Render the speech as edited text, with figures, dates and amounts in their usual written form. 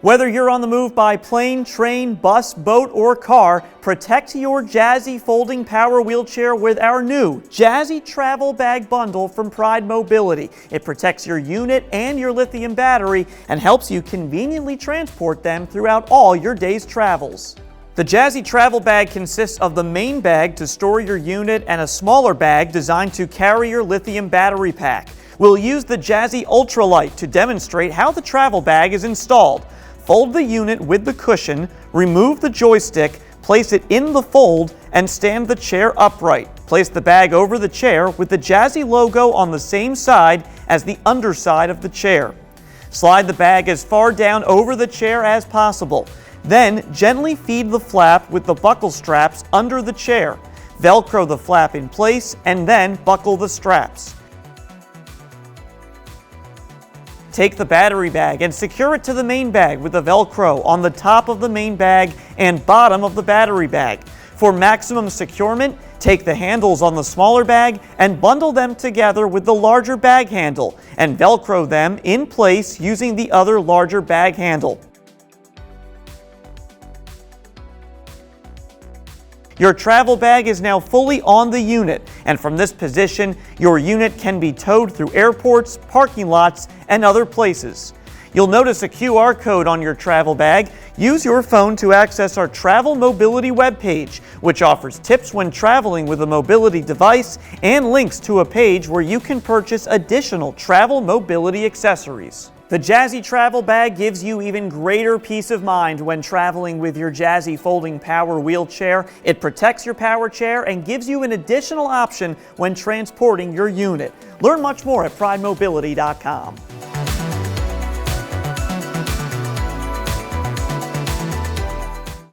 Whether you're on the move by plane, train, bus, boat, or car, protect your Jazzy folding power wheelchair with our new Jazzy Travel Bag Bundle from Pride Mobility. It protects your unit and your lithium battery and helps you conveniently transport them throughout all your day's travels. The Jazzy Travel Bag consists of the main bag to store your unit and a smaller bag designed to carry your lithium battery pack. We'll use the Jazzy Ultralight to demonstrate how the travel bag is installed. Fold the unit with the cushion, remove the joystick, place it in the fold, and stand the chair upright. Place the bag over the chair with the Jazzy logo on the same side as the underside of the chair. Slide the bag as far down over the chair as possible. Then gently feed the flap with the buckle straps under the chair. Velcro the flap in place and then buckle the straps. Take the battery bag and secure it to the main bag with the Velcro on the top of the main bag and bottom of the battery bag. For maximum securement, take the handles on the smaller bag and bundle them together with the larger bag handle and Velcro them in place using the other larger bag handle. Your travel bag is now fully on the unit, and from this position, your unit can be towed through airports, parking lots, and other places. You'll notice a QR code on your travel bag. Use your phone to access our Travel Mobility webpage, which offers tips when traveling with a mobility device and links to a page where you can purchase additional travel mobility accessories. The Jazzy Travel Bag gives you even greater peace of mind when traveling with your Jazzy folding power wheelchair. It protects your power chair and gives you an additional option when transporting your unit. Learn much more at pridemobility.com.